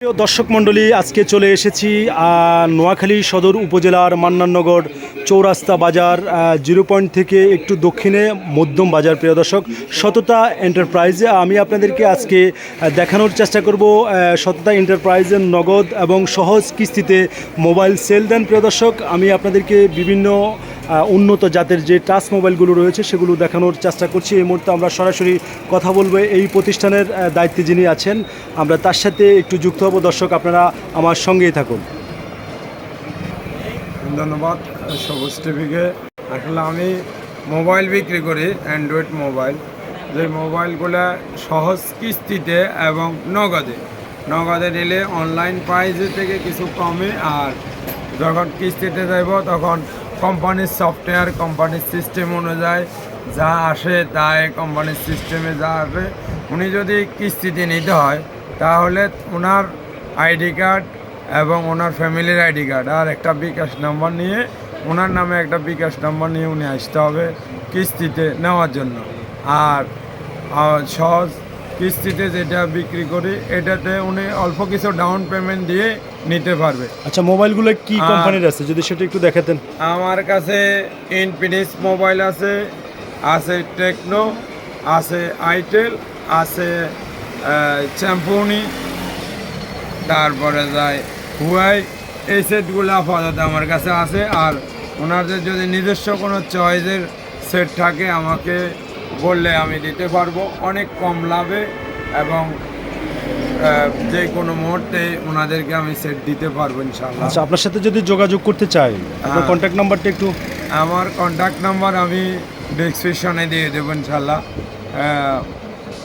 প্রিয় দর্শক মণ্ডলী, আজকে চলে এসেছি নোয়াখালী সদর উপজেলার মান্নাননগর চৌরাস্তা বাজার 0 পয়েন্ট থেকে একটু দক্ষিণে মধ্যম বাজার। প্রিয় দর্শক, সততা এন্টারপ্রাইজে আমি আপনাদেরকে আজকে দেখানোর চেষ্টা করব সততা এন্টারপ্রাইজের নগদ এবং সহজ কিস্তিতে মোবাইল সেল দেন। প্রিয় দর্শক, আমি আপনাদেরকে বিভিন্ন উন্নত জাতের যে টাচ মোবাইলগুলো রয়েছে সেগুলো দেখানোর চেষ্টা করছি। এই মুহূর্তে আমরা সরাসরি কথা বলবো এই প্রতিষ্ঠানের দায়িত্বে যিনি আছেন, আমরা তার সাথে একটু যুক্ত হব। দর্শক, আপনারা আমার সঙ্গেই থাকুন। ধন্যবাদ সবুজ টিভিকে। আসলে আমি মোবাইল বিক্রি করি, অ্যান্ড্রয়েড মোবাইল। যে মোবাইলগুলো সহজ কিস্তিতে এবং নগদে নিলে অনলাইন প্রাইসের থেকে কিছু কমে, আর যখন কিস্তিতে যাব তখন কোম্পানির সফটওয়্যার, কোম্পানির সিস্টেম অনুযায়ী যা আসে তাই কোম্পানির সিস্টেমে যা আসে। উনি যদি কিস্তিতে নিতে হয় তাহলে ওনার আইডি কার্ড এবং ওনার ফ্যামিলির আইডি কার্ড আর একটা বিকাশ নাম্বার নিয়ে, ওনার নামে একটা বিকাশ নাম্বার নিয়ে উনি আসতে হবে কিস্তিতে নেওয়ার জন্য। আর সহজ কিস্তিতে যেটা বিক্রি করি এটাতে উনি অল্প কিছু ডাউন পেমেন্ট দিয়ে নিতে পারবে। আচ্ছা, মোবাইলগুলো কি কোম্পানির আছে যদি সেটা একটু দেখাতেন। আমার কাছে ইনফিনিক্স মোবাইল আছে টেকনো আছে, আইটেল আছে, চ্যাম্পুনি, তারপরে যায় হুয়াই। এই সেটগুলো আপাতত আমার কাছে আছে। আর ওনাদের যদি নিজস্ব কোনো চয়েসের সেট থাকে আমাকে বললে আমি দিতে পারবো অনেক কম লাভে, এবং যে কোনো মুহূর্তে ওনাদেরকে আমি সেট দিতে পারবো ইনশাআল্লাহ। আচ্ছা, আপনার সাথে যদি যোগাযোগ করতে চাই, আপনার কন্ট্যাক্ট নাম্বারটা একটু। আমার কন্ট্যাক্ট নাম্বার আমি ডেসক্রিপশনে দিয়ে দেবো ইনশাআল্লাহ।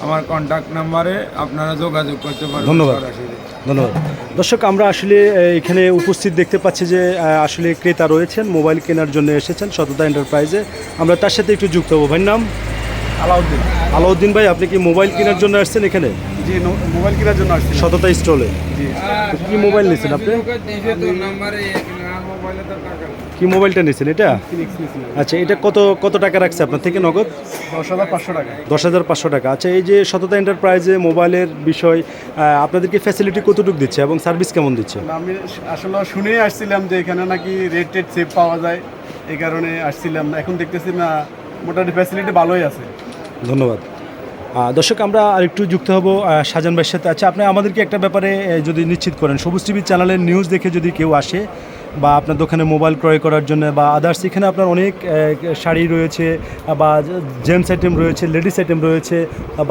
আমার কন্ট্যাক্ট নাম্বারে আপনারা যোগাযোগ করতে পারেন। ধন্যবাদ। দর্শক, আমরা আসলে এখানে উপস্থিত দেখতে পাচ্ছি যে আসলে ক্রেতা রয়েছেন, মোবাইল কেনার জন্য এসেছেন সততা এন্টারপ্রাইজে। আমরা তার সাথে একটু যুক্ত হবো। ভাইয়ের নাম? আলাউদ্দিন। আলাউদ্দিন ভাই, আপনি কি মোবাইল কেনার জন্য আসছেন এখানে? জি, মোবাইল কেনার জন্য আসছি। সততা স্টলে জি। কি মোবাইল নিয়েছেন আপনি? কি মোবাইলটা নিয়েছেন এটা? আচ্ছা, এটা কত টাকা রাখছে আপনার থেকে নগদ? 10,500 টাকা। 10,500 টাকা। আচ্ছা, এই যে সততা এন্টারপ্রাইজে মোবাইলের বিষয়, আপনাদেরকে ফ্যাসিলিটি কতটুকু দিচ্ছে এবং সার্ভিস কেমন দিচ্ছে? আমি আসলে শুনেই আসছিলাম যে এখানে নাকি রেট সেভ পাওয়া যায়, এই কারণে আসছিলাম। এখন দেখতেছি না, মোটামুটি ফ্যাসিলিটি ভালোই আছে। ধন্যবাদ। দর্শক, আমরা আরেকটু যুক্ত হব শাহজাহান ভাইয়ের সাথে। আচ্ছা, আপনি আমাদেরকে একটা ব্যাপারে যদি নিশ্চিত করেন, সবুজ টিভি চ্যানেলের নিউজ দেখে যদি কেউ আসে বা আপনার দোকানে মোবাইল ক্রয় করার জন্য বা আদার্স, এখানে আপনার অনেক শাড়ি রয়েছে বা জেন্টস আইটেম রয়েছে, লেডিস আইটেম রয়েছে,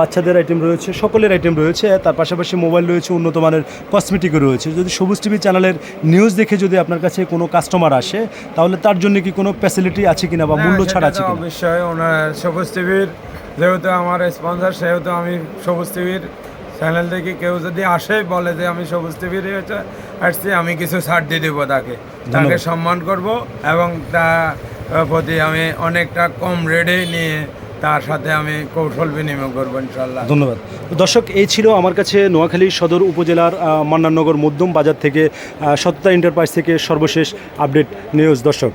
বাচ্চাদের আইটেম রয়েছে, সকলের আইটেম রয়েছে। তার পাশাপাশি মোবাইল রয়েছে, উন্নত মানের কসমেটিকও রয়েছে। যদি সবুজ টিভি চ্যানেলের নিউজ দেখে যদি আপনার কাছে কোনো কাস্টমার আসে, তাহলে তার জন্য কি কোনো ফ্যাসিলিটি আছে কিনা বা মূল্য ছাড় আছে কিনা? অবশ্যই। ওনার সবুজ টিভির যেহেতু আমার স্পন্সর, সেহেতু আমি সবুজ টিভির চ্যানেল থেকে কেউ যদি আসে বলে যে আমি সবুজ টিভির আসছি, আমি কিছু ছাড় দিয়ে দেবো তাকে সম্মান করব, এবং তার প্রতি আমি অনেকটা কম রেটে নিয়ে তার সাথে আমি কৌশল বিনিময় করবো ইনশাল্লাহ। ধন্যবাদ। দর্শক, এই ছিল আমার কাছে নোয়াখালী সদর উপজেলার মান্নাননগর মধ্যম বাজার থেকে সততা এন্টারপ্রাইজ থেকে সর্বশেষ আপডেট নিউজ। দর্শক।